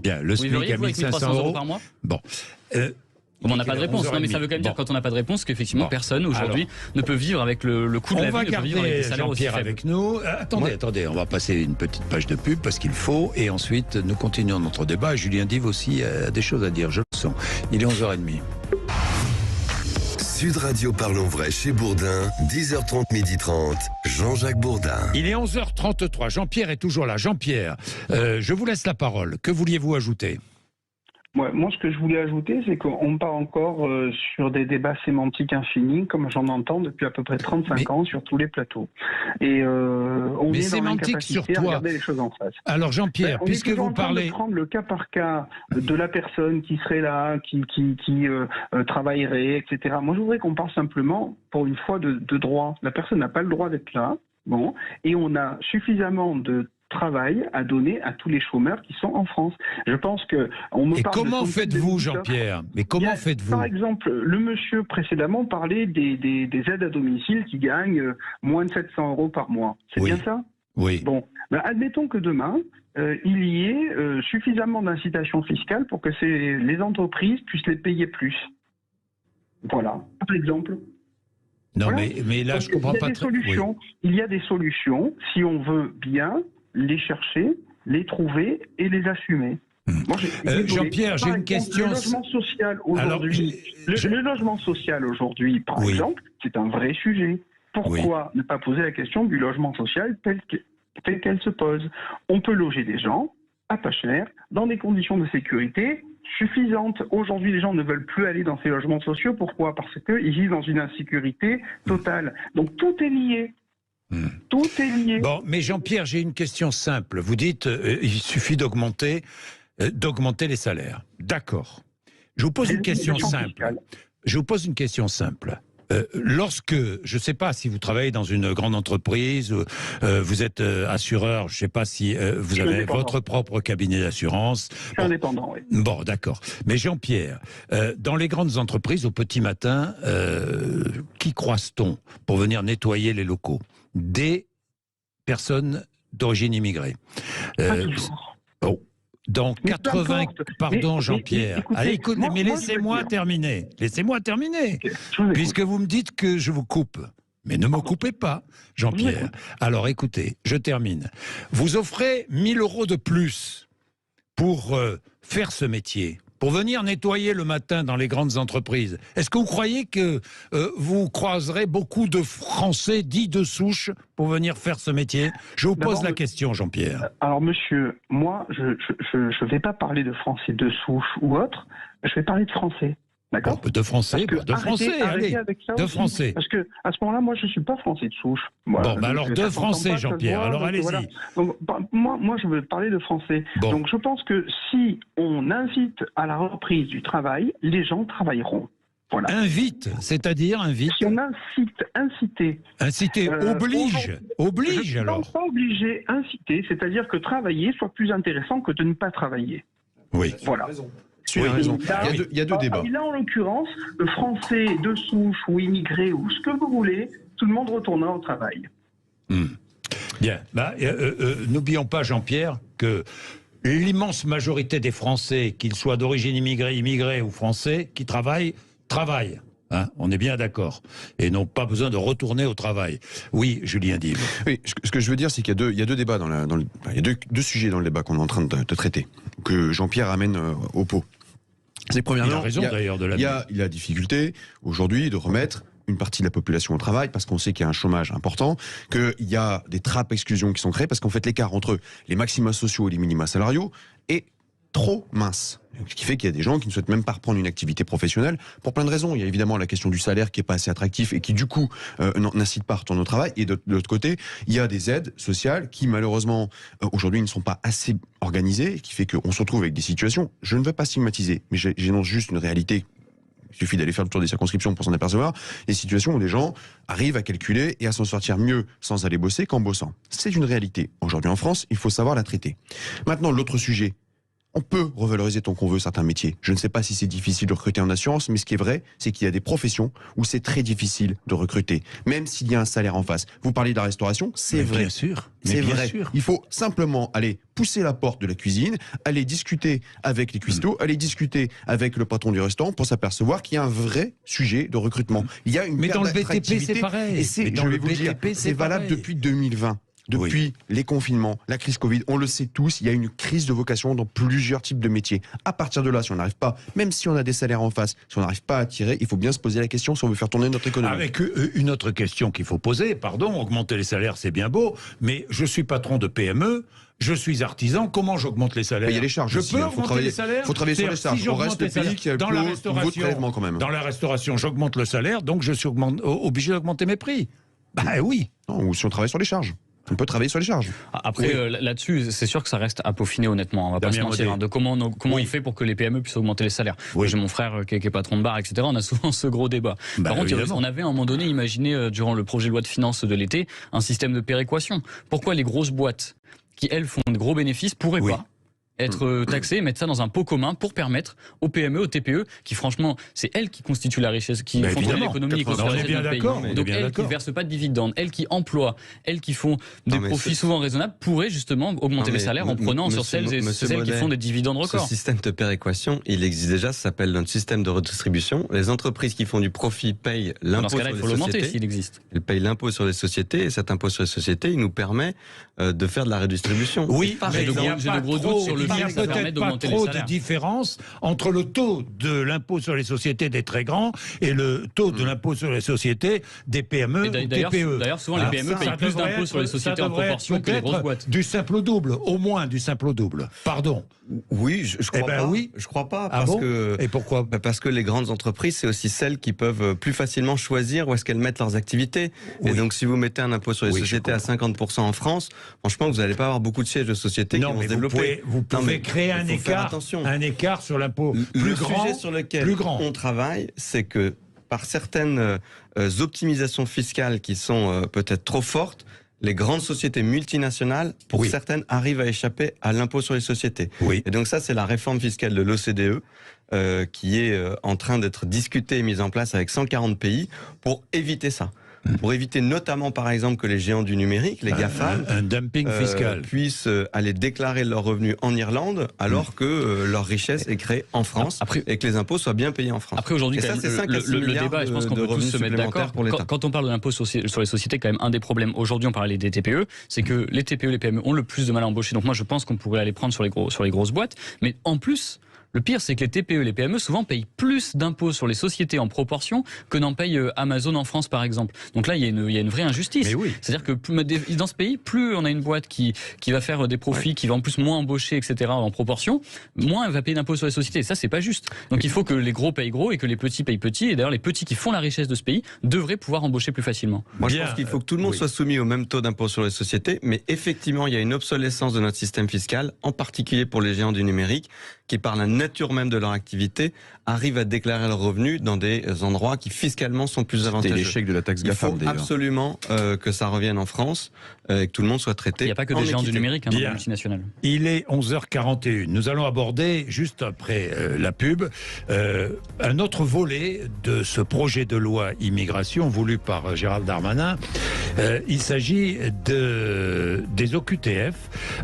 Bien, le SMIC à 1 500 € par mois? Bon. On n'a pas de réponse. Non, mais ça veut quand même dire, quand on n'a pas de réponse, qu'effectivement, personne aujourd'hui ne peut vivre avec le coût de la vie. On va garder Jean-Pierre avec nous. Attendez, on va passer une petite page de pub parce qu'il faut. Et ensuite, nous continuons notre débat. Julien Dive aussi a des choses à dire, je le sens. Il est 11h30. Sud Radio Parlons Vrai chez Bourdin, 10h30, 12h30, Jean-Jacques Bourdin. Il est 11h33, Jean-Pierre est toujours là. Jean-Pierre, je vous laisse la parole. Que vouliez-vous ajouter ? Moi, ce que je voulais ajouter, c'est qu'on part encore sur des débats sémantiques infinis, comme j'en entends depuis à peu près 35 ans sur tous les plateaux. Et on est dans l'incapacité à regarder les choses en face. Alors Jean-Pierre, puisque vous parlez... On est prendre le cas par cas de la personne qui serait là, qui travaillerait, etc. Moi, je voudrais qu'on parle simplement, pour une fois, de droit. La personne n'a pas le droit d'être là, bon, et on a suffisamment de travail à donner à tous les chômeurs qui sont en France. Je pense que on me Et parle comment faites-vous, Jean-Pierre ? Mais comment faites-vous ? Par exemple, le monsieur précédemment parlait des aides à domicile qui gagnent moins de 700 € par mois. C'est bien ça ? Oui. Bon, admettons que demain, il y ait suffisamment d'incitation fiscale pour que les entreprises puissent les payer plus. Voilà, par exemple. Non, voilà. mais là, je comprends pas très... Il y a des solutions, si on veut bien les chercher, les trouver et les assumer. Jean-Pierre, j'ai une question. Le logement social aujourd'hui, le logement social aujourd'hui, par exemple, c'est un vrai sujet. Pourquoi ne pas poser la question du logement social telle qu'elle se pose ? On peut loger des gens à pas cher, dans des conditions de sécurité suffisantes. Aujourd'hui, les gens ne veulent plus aller dans ces logements sociaux. Pourquoi ? Parce qu'ils vivent dans une insécurité totale. Donc tout est lié. Tout est lié. Bon, mais Jean-Pierre, j'ai une question simple. Vous dites il suffit d'augmenter les salaires. D'accord. Je vous pose une question simple. Je vous pose une question simple. Lorsque, je ne sais pas si vous travaillez dans une grande entreprise, vous êtes assureur, je ne sais pas si vous avez votre propre cabinet d'assurance. Je suis indépendant, oui. Bon, d'accord. Mais Jean-Pierre, dans les grandes entreprises, au petit matin, qui croise-t-on pour venir nettoyer les locaux ? Des personnes d'origine immigrée. Dans 80... Pardon, Jean-Pierre. Allez, écoutez, mais laissez-moi terminer. Laissez-moi terminer. Puisque vous me dites que je vous coupe. Mais ne me coupez pas, Jean-Pierre. Alors, écoutez, je termine. Vous offrez 1 000 € de plus pour faire ce métier, pour venir nettoyer le matin dans les grandes entreprises. Est-ce que vous croyez que vous croiserez beaucoup de Français dits de souche pour venir faire ce métier ? Je vous pose la question, Jean-Pierre. Alors, monsieur, moi, je ne vais pas parler de Français de souche ou autre, je vais parler de Français. D'accord ? De Français, allez, de Français. Parce que à ce moment-là, moi, je ne suis pas Français de souche. Bon, alors de Français, Jean-Pierre, alors allez-y. Voilà. Donc, moi, je veux parler de Français. Bon. Donc, je pense que si on invite à la reprise du travail, les gens travailleront. Voilà. Invite, c'est-à-dire invite. Si on inciter. Inciter, oblige alors. Non, pas obligé, inciter, c'est-à-dire que travailler soit plus intéressant que de ne pas travailler. Oui. Voilà. Tu as raison. Il y a deux débats. Là, en l'occurrence, le Français de souche ou immigré ou ce que vous voulez, tout le monde retournera au travail. Bien. N'oublions pas, Jean-Pierre, que l'immense majorité des Français, qu'ils soient d'origine immigrée ou français, qui travaillent. Hein, on est bien d'accord. Et n'ont pas besoin de retourner au travail. Oui, Julien Dive. Oui, ce que je veux dire, c'est qu'il y a deux débats il y a deux sujets dans le débat qu'on est en train de traiter, que Jean-Pierre amène au pot. C'est premièrement, il a raison d'ailleurs de la. Il y a la difficulté aujourd'hui de remettre une partie de la population au travail parce qu'on sait qu'il y a un chômage important, qu'il y a des trappes exclusions qui sont créées parce qu'en fait l'écart entre les maxima sociaux et les minima salariaux est trop mince. Ce qui fait qu'il y a des gens qui ne souhaitent même pas reprendre une activité professionnelle pour plein de raisons. Il y a évidemment la question du salaire qui est pas assez attractif et qui du coup n'incite pas à retourner au travail. Et de l'autre côté, il y a des aides sociales qui malheureusement aujourd'hui ne sont pas assez organisées, qui fait qu'on se retrouve avec des situations, je ne veux pas stigmatiser, mais j'énonce juste une réalité. Il suffit d'aller faire le tour des circonscriptions pour s'en apercevoir, des situations où des gens arrivent à calculer et à s'en sortir mieux sans aller bosser qu'en bossant. C'est une réalité. Aujourd'hui en France, il faut savoir la traiter. Maintenant, l'autre sujet. On peut revaloriser tant qu'on veut certains métiers. Je ne sais pas si c'est difficile de recruter en assurance, mais ce qui est vrai, c'est qu'il y a des professions où c'est très difficile de recruter, même s'il y a un salaire en face. Vous parlez de la restauration, c'est vrai. Bien sûr. C'est vrai. Il faut simplement aller pousser la porte de la cuisine, aller discuter avec les cuistots, aller discuter avec le patron du restaurant pour s'apercevoir qu'il y a un vrai sujet de recrutement. Il y a une mais dans le BTP, c'est pareil. Et je vais vous dire, c'est valable depuis 2020. depuis les confinements, la crise Covid, on le sait tous, il y a une crise de vocation dans plusieurs types de métiers. À partir de là, si on n'arrive pas, même si on a des salaires en face, si on n'arrive pas à attirer, il faut bien se poser la question si on veut faire tourner notre économie. Avec une autre question qu'il faut poser, pardon, augmenter les salaires c'est bien beau, mais je suis patron de PME, je suis artisan, comment j'augmente les salaires? Il y a les charges. Je aussi, peux augmenter les salaires. Il faut travailler sur les charges. Si on reste le pays qui a le plus haut niveau de prélèvement quand même. Dans la restauration, j'augmente le salaire, donc je suis obligé d'augmenter mes prix. Bah oui. Non, ou si on travaille sur les charges. On peut travailler sur les charges. Après, là-dessus, c'est sûr que ça reste à peaufiner, honnêtement. On va pas se mentir. De comment on fait pour que les PME puissent augmenter les salaires. J'ai mon frère qui est patron de bar, etc. On a souvent ce gros débat. Par contre, on avait à un moment donné imaginé, durant le projet de loi de finances de l'été, un système de péréquation. Pourquoi les grosses boîtes qui, elles, font de gros bénéfices, pourraient pas être taxés, mettre ça dans un pot commun pour permettre aux PME, aux TPE, qui franchement, c'est elles qui constituent la richesse, qui font l'économie et qui on est bien d'accord. Donc elles qui ne versent pas de dividendes, elles qui emploient, elles qui font des profits souvent raisonnables, pourraient justement augmenter les salaires en prenant sur celles qui font des dividendes records. Ce système de péréquation, il existe déjà, ça s'appelle notre système de redistribution. Les entreprises qui font du profit payent l'impôt sur les sociétés. Dans ce cas-là, il faut l'augmenter s'il existe. Elles payent l'impôt sur les sociétés et cet impôt sur les sociétés, il nous permet de faire de la redistribution. Oui, j'ai de gros doutes sur le il n'y a peut-être pas trop de différence entre le taux de l'impôt sur les sociétés des très grands et le taux de l'impôt sur les sociétés des PME ou TPE. D'ailleurs, souvent, les PME payent plus d'impôts sur les sociétés en proportion que les grosses boîtes. Du simple au double, au moins du simple au double. Pardon. Oui, je crois pas. Oui. Je crois pas. Parce que, et pourquoi? Parce que les grandes entreprises, c'est aussi celles qui peuvent plus facilement choisir où est-ce qu'elles mettent leurs activités. Et donc, si vous mettez un impôt sur les sociétés à 50% en France, franchement, vous n'allez pas avoir beaucoup de sièges de sociétés qui vont se développer. Vous pouvez créer un écart sur l'impôt plus grand. Le sujet sur lequel on travaille, c'est que par certaines optimisations fiscales qui sont peut-être trop fortes, les grandes sociétés multinationales, pour certaines, arrivent à échapper à l'impôt sur les sociétés. Et donc ça, c'est la réforme fiscale de l'OCDE qui est en train d'être discutée et mise en place avec 140 pays pour éviter ça. Pour éviter notamment, par exemple, que les géants du numérique, les GAFAM, un dumping fiscal, puissent aller déclarer leurs revenus en Irlande, alors que leur richesse est créée en France et que les impôts soient bien payés en France. Après, aujourd'hui, le débat, et je pense qu'on peut tous se mettre d'accord, quand on parle de l'impôt sur les sociétés, quand même, un des problèmes, aujourd'hui, on parlait des TPE, c'est que les TPE, les PME ont le plus de mal à embaucher. Donc moi, je pense qu'on pourrait aller prendre sur les grosses boîtes. Mais en plus, le pire, c'est que les TPE, les PME, souvent payent plus d'impôts sur les sociétés en proportion que n'en paye Amazon en France, par exemple. Donc là, il y a une vraie injustice. C'est-à-dire que dans ce pays, plus on a une boîte qui va faire des profits, qui va en plus moins embaucher, etc., en proportion, moins elle va payer d'impôts sur les sociétés. Et ça, c'est pas juste. Donc il faut que les gros payent gros et que les petits payent petits. Et d'ailleurs, les petits qui font la richesse de ce pays devraient pouvoir embaucher plus facilement. Moi, je pense qu'il faut que tout le monde soit soumis au même taux d'impôt sur les sociétés. Mais effectivement, il y a une obsolescence de notre système fiscal, en particulier pour les géants du numérique, qui, par la nature même de leur activité, arrivent à déclarer leurs revenus dans des endroits qui fiscalement sont plus avantageux. C'était l'échec de la taxe GAFAM, d'ailleurs. Il faut absolument que ça revienne en France, et que tout le monde soit traité. Il n'y a pas que des géants du numérique, dans les multinationales. Il est 11h41. Nous allons aborder, juste après la pub, un autre volet de ce projet de loi immigration voulu par Gérald Darmanin. Il s'agit des OQTF,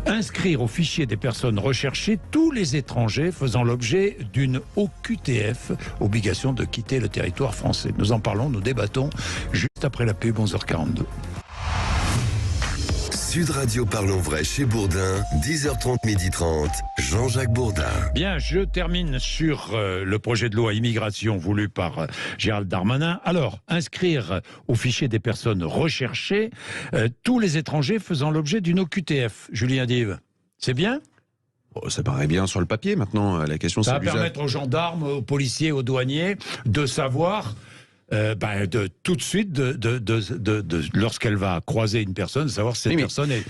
inscrire au fichier des personnes recherchées tous les étrangers faisant l'objet d'une OQTF, obligation de quitter le territoire français. Nous en parlons, nous débattons juste après la pub, 11h42. Sud Radio Parlons Vrai chez Bourdin, 10h30, 12h30, Jean-Jacques Bourdin. Bien, je termine sur le projet de loi immigration voulu par Gérald Darmanin. Alors, inscrire au fichier des personnes recherchées tous les étrangers faisant l'objet d'une OQTF. Julien Dive, c'est bien ? Ça paraît bien sur le papier. Maintenant, la question, c'est... Ça va permettre aux gendarmes, aux policiers, aux douaniers de savoir... tout de suite, lorsqu'elle va croiser une personne, de savoir si cette personne est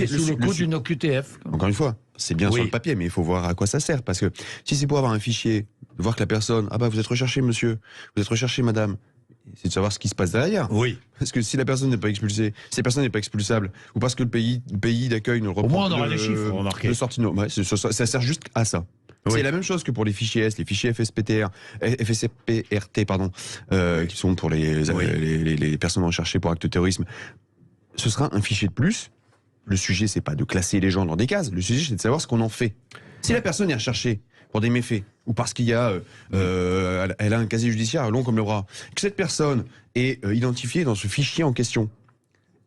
sous le coup d'une OQTF. Encore une fois, c'est bien sur le papier, mais il faut voir à quoi ça sert. Parce que si c'est pour avoir un fichier, voir que la personne, vous êtes recherché monsieur, vous êtes recherché madame, c'est de savoir ce qui se passe derrière. Oui. Parce que si la personne n'est pas expulsée, si la personne n'est pas expulsable, ou parce que le pays d'accueil ne reprend... Au moins on aura les chiffres, remarquez. Ça sert juste à ça. Oui. C'est la même chose que pour les fichiers S, les fichiers FSPRT, qui sont pour les personnes recherchées pour actes de terrorisme. Ce sera un fichier de plus. Le sujet, c'est pas de classer les gens dans des cases. Le sujet, c'est de savoir ce qu'on en fait. Si la personne est recherchée pour des méfaits, ou parce qu'il y a, elle a un casier judiciaire long comme le bras, que cette personne est identifiée dans ce fichier en question,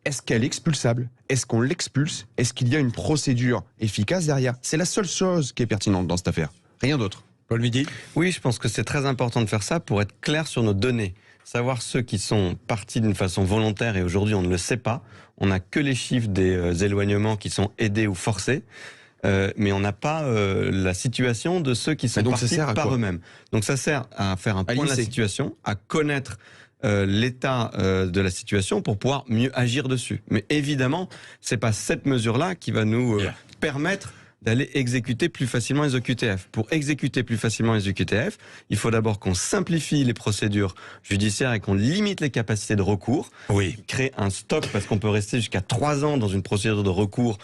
est-ce qu'elle est expulsable? Est-ce qu'on l'expulse? Est-ce qu'il y a une procédure efficace derrière? C'est la seule chose qui est pertinente dans cette affaire. Rien d'autre. Paul Midi? Oui, je pense que c'est très important de faire ça pour être clair sur nos données. Savoir ceux qui sont partis d'une façon volontaire et aujourd'hui on ne le sait pas. On n'a que les chiffres des éloignements qui sont aidés ou forcés. Mais on n'a pas la situation de ceux qui sont partis par eux-mêmes. Donc ça sert à faire un point de la situation, à connaître l'état de la situation pour pouvoir mieux agir dessus. Mais évidemment, c'est pas cette mesure-là qui va nous permettre d'aller exécuter plus facilement les OQTF. Pour exécuter plus facilement les OQTF, il faut d'abord qu'on simplifie les procédures judiciaires et qu'on limite les capacités de recours. Oui. Créer un stock, parce qu'on peut rester jusqu'à 3 ans dans une procédure de recours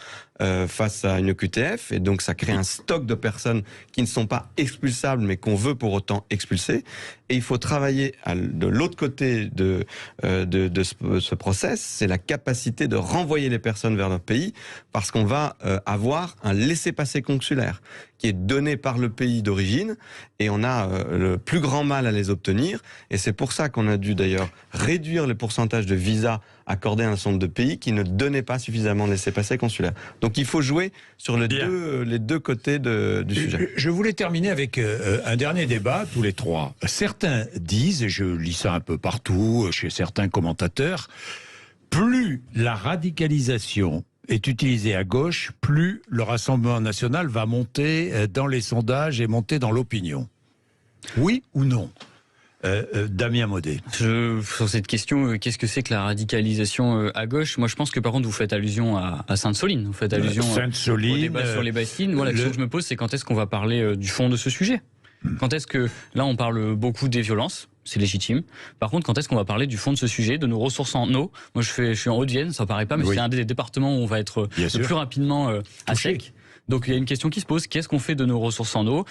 face à une OQTF, et donc ça crée un stock de personnes qui ne sont pas expulsables, mais qu'on veut pour autant expulser. Et il faut travailler de l'autre côté de ce process, c'est la capacité de renvoyer les personnes vers leur pays, parce qu'on va avoir un laissez-passer consulaire qui est donné par le pays d'origine, et on a le plus grand mal à les obtenir, et c'est pour ça qu'on a dû d'ailleurs réduire le pourcentage de visas accordés à un certain nombre de pays qui ne donnaient pas suffisamment de laissez-passer consulaires. Donc il faut jouer sur les deux côtés du sujet. Je voulais terminer avec un dernier débat, tous les trois. Certains disent, et je lis ça un peu partout, chez certains commentateurs, plus la radicalisation est utilisée à gauche, plus le Rassemblement national va monter dans les sondages et monter dans l'opinion. Oui ou non? Damien Maudet. Sur cette question, qu'est-ce que c'est que la radicalisation à gauche? Moi, je pense que par contre, vous faites allusion à Sainte-Soline. Vous faites allusion au débat sur les bassines. Moi, la question que je me pose, c'est quand est-ce qu'on va parler du fond de ce sujet? Quand est-ce que, là, on parle beaucoup des violences, c'est légitime. Par contre, quand est-ce qu'on va parler du fond de ce sujet, de nos ressources en eau? Moi, je suis en Haute-Vienne, ça paraît pas, mais c'est un des départements où on va être le plus rapidement à sec. Donc il y a une question qui se pose, qu'est-ce qu'on fait de nos ressources en eau?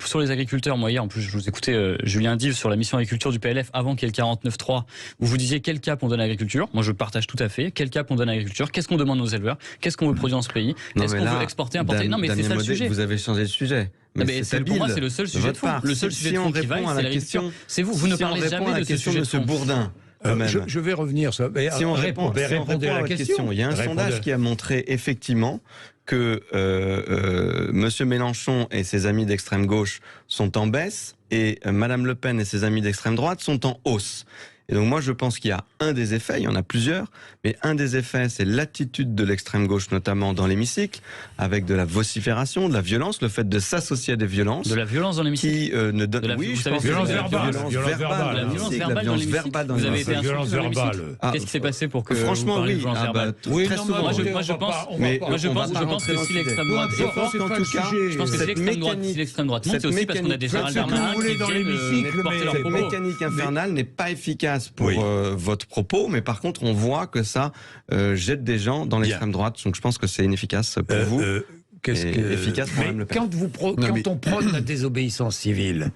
Sur les agriculteurs, moi hier, en plus je vous écoutais Julien Dive sur la mission agriculture du PLF avant qu'il y ait le 49.3, où vous disiez quel cap on donne à l'agriculture. Moi je partage tout à fait, quel cap on donne à l'agriculture, qu'est-ce qu'on demande aux éleveurs, qu'est-ce qu'on veut produire dans ce pays, est-ce qu'on veut exporter, importer? Non mais c'est ça le sujet. Vous avez changé de sujet. Mais pour moi c'est le seul sujet de fond. Le seul sujet de fond qui vaille, c'est l'agriculture. C'est vous ne parlez jamais de ce sujet de fond. Bourdin. Je vais revenir sur... Si on répond à la question, il y a un sondage qui a montré effectivement que M. Mélenchon et ses amis d'extrême gauche sont en baisse et Mme Le Pen et ses amis d'extrême droite sont en hausse. Et donc moi je pense qu'il y a un des effets, il y en a plusieurs, mais un des effets c'est l'attitude de l'extrême gauche notamment dans l'hémicycle, avec de la vocifération, de la violence, le fait de s'associer à des violences. De la violence dans l'hémicycle qui ne donne... Oui, je pense violence verbale. La violence verbale dans l'hémicycle. Vous avez été insulté. Qu'est-ce qui s'est passé pour que franchement oui, violence verbale? Très souvent. Moi je pense que si l'extrême droite est forte, en tout cas, je pense que si l'extrême droite monte, c'est aussi parce qu'on a des Gérald Darmanin qui viennent porter leur propos. Cette mécanique infernale n'est pas efficace pour votre propos, mais par contre on voit que ça jette des gens dans l'extrême droite, donc je pense que c'est inefficace pour vous. Efficace pour Mme Le Pen. Quand on prône la désobéissance civile,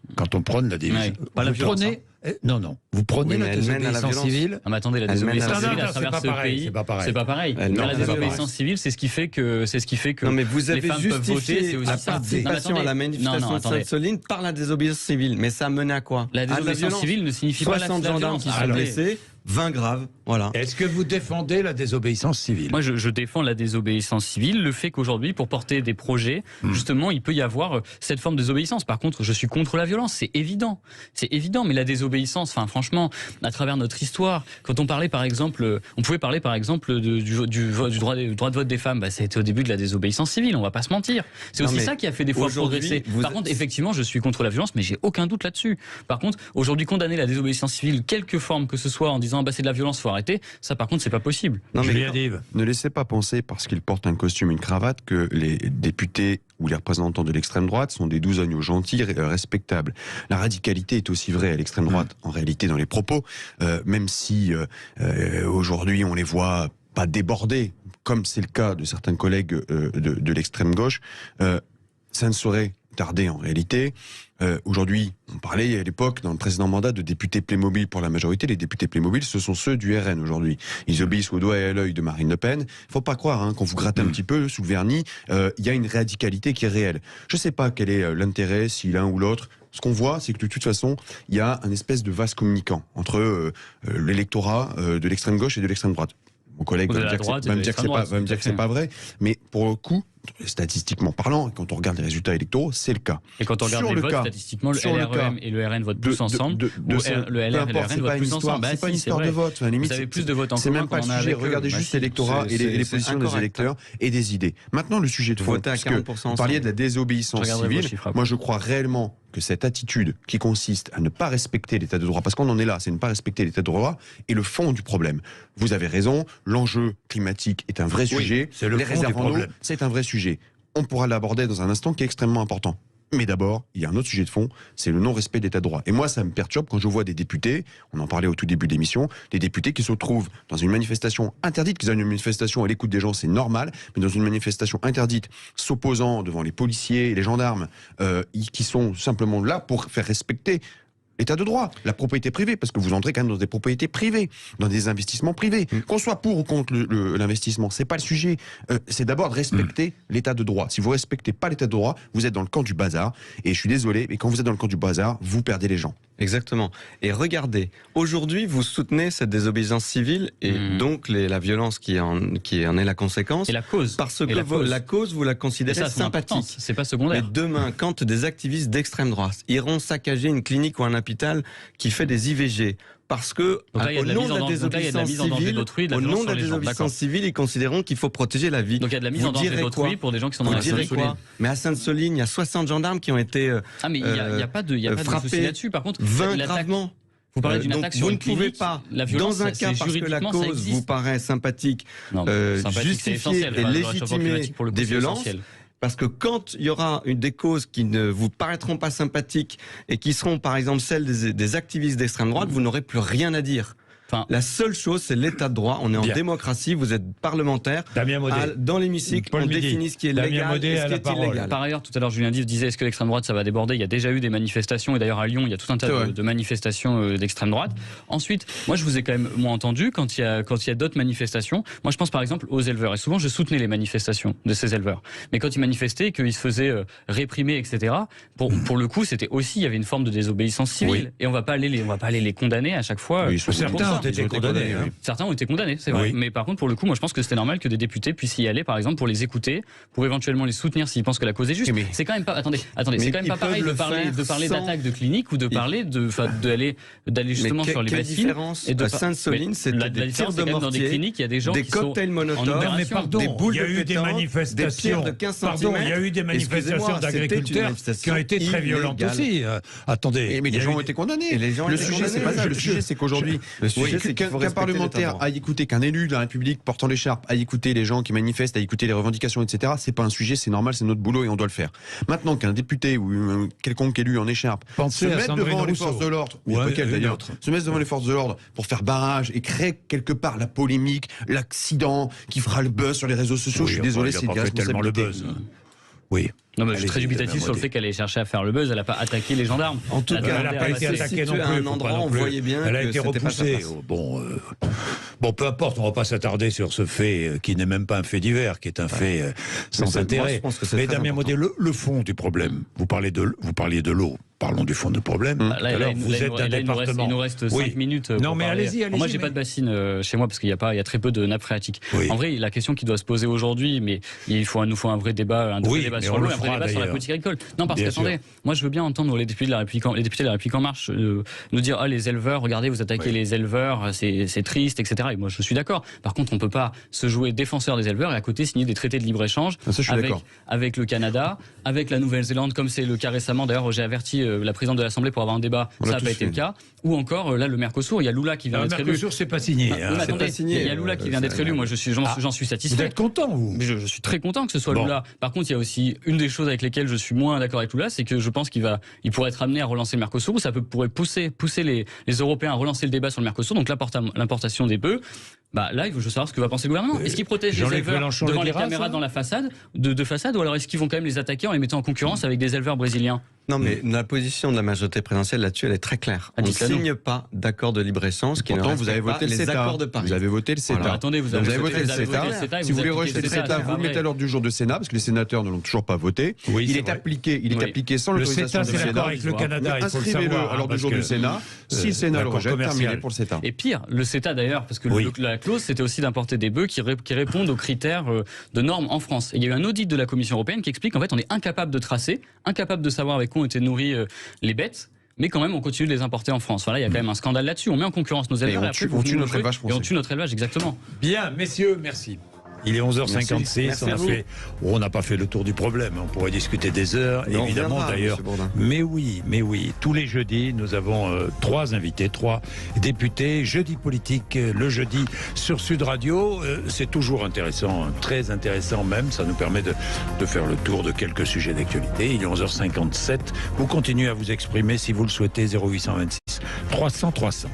vous prenez... Non. Vous prenez la désobéissance civile. Non, mais attendez, la désobéissance civile à travers ce pays, c'est pas pareil. La désobéissance civile, c'est ce qui fait que non, mais vous avez les femmes peuvent voter, c'est aussi la ça. participation à la manifestation de Sainte-Soline par la désobéissance civile. Mais ça menait à quoi? La désobéissance civile ne signifie pas la 60 gendarmes qui sont blessés, 20 graves, voilà. Est-ce que vous défendez la désobéissance civile? Moi, je défends la désobéissance civile, le fait qu'aujourd'hui, pour porter des projets, justement, il peut y avoir cette forme de désobéissance. Par contre, je suis contre la violence, c'est évident, mais la désobéissance, enfin, franchement, à travers notre histoire, quand on parlait, par exemple, on pouvait parler, par exemple, du droit de vote des femmes, bah, c'était au début de la désobéissance civile, on va pas se mentir. C'est aussi ça qui a fait des fois progresser. Par contre, effectivement, je suis contre la violence, mais j'ai aucun doute là-dessus. Par contre, aujourd'hui, condamner la désobéissance civile, quelque forme que ce soit, en disant bah, c'est de la violence, faut arrêter. Ça, par contre, c'est pas possible. Non, mais ne laissez pas penser, parce qu'ils portent un costume, une cravate, que les députés ou les représentants de l'extrême droite sont des doux agneaux gentils, respectables. La radicalité est aussi vraie à l'extrême droite, en réalité, dans les propos, même si aujourd'hui on les voit pas déborder, comme c'est le cas de certains collègues de l'extrême gauche. Ça ne saurait tarder en réalité. Aujourd'hui, on parlait à l'époque, dans le précédent mandat, de députés Playmobil pour la majorité. Les députés Playmobil, ce sont ceux du RN aujourd'hui. Ils obéissent au doigt et à l'œil de Marine Le Pen. Il ne faut pas croire, quand vous grattez un petit peu sous le vernis, il y a une radicalité qui est réelle. Je ne sais pas quel est l'intérêt, si l'un ou l'autre. Ce qu'on voit, c'est que de toute façon, il y a un espèce de vase communicant entre l'électorat de l'extrême gauche et de l'extrême droite. Mon collègue va me dire que c'est pas vrai, mais pour le coup, statistiquement parlant, quand on regarde les résultats électoraux, c'est le cas. Et quand on regarde les votes, statistiquement, le LREM et le RN votent plus ensemble. Le LR et le RN votent plus ensemble. C'est pas une histoire de vote. Vous avez plus de votes en commun. C'est même pas le sujet. Regardez juste l'électorat et les positions des électeurs et des idées. Maintenant, le sujet de vote, parce que vous parliez de la désobéissance civile. Moi, je crois réellement que cette attitude qui consiste à ne pas respecter l'état de droit, parce qu'on en est là, c'est ne pas respecter l'état de droit, est le fond du problème. Vous avez raison, l'enjeu climatique est un vrai sujet, les réserves en eau, c'est un vrai sujet. On pourra l'aborder dans un instant qui est extrêmement important. Mais d'abord, il y a un autre sujet de fond, c'est le non-respect de l'état de droit. Et moi, ça me perturbe quand je vois des députés, on en parlait au tout début de l'émission, des députés qui se retrouvent dans une manifestation interdite, qu'ils aient une manifestation à l'écoute des gens, c'est normal, mais dans une manifestation interdite, s'opposant devant les policiers et les gendarmes, qui sont simplement là pour faire respecter l'état de droit, la propriété privée, parce que vous entrez quand même dans des propriétés privées, dans des investissements privés. Qu'on soit pour ou contre l'investissement, c'est pas le sujet. C'est d'abord de respecter l'état de droit. Si vous respectez pas l'état de droit, vous êtes dans le camp du bazar. Et je suis désolé, mais quand vous êtes dans le camp du bazar, vous perdez les gens. Exactement. Et regardez, aujourd'hui, vous soutenez cette désobéissance civile et donc la violence qui en est la conséquence. Et la cause. Parce que la cause, vous la considérez sympathique. C'est pas secondaire. Mais demain, quand des activistes d'extrême droite iront saccager une clinique ou un hôpital qui fait des IVG, parce que au nom de la désobéissance civile, ils considéreront qu'il faut protéger la vie. Donc il y a de la mise en danger d'autrui pour des gens qui sont dans la clinique. Mais à Sainte-Soline, il y a 60 gendarmes qui ont été mais il n'y a pas de souci là-dessus. Par contre, 20 gravement. Vous parlez d'une attaque sur une clinique. Vous ne pouvez pas, la violence, dans un cas parce que la cause vous paraît sympathique, justifier et légitimer des violences. Parce que quand il y aura des causes qui ne vous paraîtront pas sympathiques et qui seront par exemple celles des activistes d'extrême droite, vous n'aurez plus rien à dire. La seule chose, c'est l'état de droit. On est en démocratie, vous êtes parlementaire. Dans l'hémicycle, on définit ce qui est légal et ce qui est illégal. Par ailleurs, tout à l'heure, Julien Dive disait est-ce que l'extrême droite, ça va déborder? Il y a déjà eu des manifestations, et d'ailleurs à Lyon, il y a tout un tas de manifestations d'extrême droite. Ensuite, moi, je vous ai quand même entendu quand il y a d'autres manifestations. Moi, je pense par exemple aux éleveurs. Et souvent, je soutenais les manifestations de ces éleveurs. Mais quand ils manifestaient, qu'ils se faisaient réprimer, etc., pour le coup, c'était aussi, il y avait une forme de désobéissance civile. Et on va pas aller les condamner à chaque fois. Certains ont été condamnés, c'est vrai. Mais par contre, pour le coup, moi je pense que c'était normal que des députés puissent y aller, par exemple, pour les écouter, pour éventuellement les soutenir s'ils pensent que la cause est juste. C'est quand même pas. Attendez, c'est quand même pas pareil de parler d'attaque de clinique ou de parler d'aller justement sur les bassines. Et de Sainte-Soline, c'était des tirs de mortier, dans des cliniques, il y a des gens qui cocktails Molotov, des boules de pétanque, des tirs de 15 cm. Il y a eu des manifestations d'agriculteurs qui ont été très violentes aussi. Attendez, mais les gens ont été condamnés. Le sujet, c'est pas ça. Le sujet, c'est qu'aujourd'hui, qu'un parlementaire aille écouter, qu'un élu de la République portant l'écharpe aille écouter les gens qui manifestent, aille écouter les revendications, etc. C'est pas un sujet, c'est normal, c'est notre boulot et on doit le faire. Maintenant qu'un député ou quelconque élu en écharpe se mette devant les forces de l'ordre, se mette devant les forces de l'ordre pour faire barrage et créer quelque part la polémique, l'accident qui fera le buzz sur les réseaux sociaux, je suis désolé, c'est tellement le buzz. Oui. Non, mais je suis très dubitatif sur le fait qu'elle ait cherché à faire le buzz. Elle n'a pas attaqué les gendarmes. En tout cas, elle n'a pas été attaquée non plus. À un endroit, on voyait bien. Elle a été repoussée. Bon, peu importe, on ne va pas s'attarder sur ce fait qui n'est même pas un fait divers, qui est un fait sans intérêt. Mais Damien Maudet, le fond du problème. Vous parliez de l'eau. Parlons du fond du problème. Vous êtes un département. Il nous reste 5 minutes. Non, mais allez-y. Moi, j'ai pas de bassine chez moi parce qu'il y a très peu de nappes phréatiques. En vrai, la question qui doit se poser aujourd'hui, mais il nous faut un vrai débat, sur l'eau, un vrai débat sur la politique agricole. Non, parce qu'attendez, moi, je veux bien entendre les députés de la République en marche nous dire les éleveurs, regardez, vous attaquez les éleveurs, c'est triste, etc. Et moi, je suis d'accord. Par contre, on peut pas se jouer défenseur des éleveurs et à côté signer des traités de libre-échange avec le Canada, avec la Nouvelle-Zélande, comme c'est le cas récemment. D'ailleurs, j'ai averti la présidente de l'Assemblée pour avoir un débat, ça n'a pas été le cas. Ou encore, là, le Mercosur, il y a Lula qui vient d'être élu. Le Mercosur, c'est pas signé. Il y a Lula qui vient d'être élu, moi j'en suis satisfait. Vous êtes content, vous? Je suis très content que ce soit Lula. Par contre, il y a aussi une des choses avec lesquelles je suis moins d'accord avec Lula, c'est que je pense qu'il pourrait être amené à relancer le Mercosur, ou ça pourrait pousser les Européens à relancer le débat sur le Mercosur, donc l'importation des bœufs. Là, il faut savoir ce que va penser le gouvernement. Est-ce qu'ils protègent les éleveurs devant les caméras dans la façade, de façade, ou alors est-ce qu'ils vont quand même les attaquer en les mettant en concurrence avec des éleveurs brésiliens? Non, mais la position de la majorité présidentielle là-dessus, elle est très claire. On ne signe pas d'accord de libre-échange qui ne respecte vous avez voté pas le les CETA. accords de Paris. Vous avez voté le CETA. Alors, attendez, vous avez voté le CETA. Si vous voulez rejeter le CETA, vous le mettez à l'ordre du jour du Sénat, parce que les sénateurs ne l'ont toujours pas voté. Oui, il est appliqué sans l'autorisation du Sénat. Sénat. C'est d'accord avec le Canada, il faut le savoir. Inscrivez-le à l'ordre du jour du Sénat. Si le Sénat le rejette, terminé pour le CETA. Et pire, le CETA d'ailleurs, parce que la clause, c'était aussi d'importer des bœufs qui répondent aux critères de normes en France. Et il y a eu un audit de la Commission européenne qui explique qu'en fait, on est incapable de tracer, incapable de savoir avec quoi ont été nourris les bêtes. Mais quand même, on continue de les importer en France. Voilà, il y a quand même un scandale là-dessus. On met en concurrence nos éleveurs et on tue notre élevage français. Et on tue notre élevage, exactement. Bien, messieurs, merci. Il est 11h56, on n'a pas fait le tour du problème, on pourrait discuter des heures, mais évidemment d'ailleurs. Mais oui, tous les jeudis, nous avons 3 invités, 3 députés, jeudi politique, le jeudi sur Sud Radio. C'est toujours intéressant, très intéressant même, ça nous permet de faire le tour de quelques sujets d'actualité. Il est 11h57, vous continuez à vous exprimer si vous le souhaitez, 0826 300 300.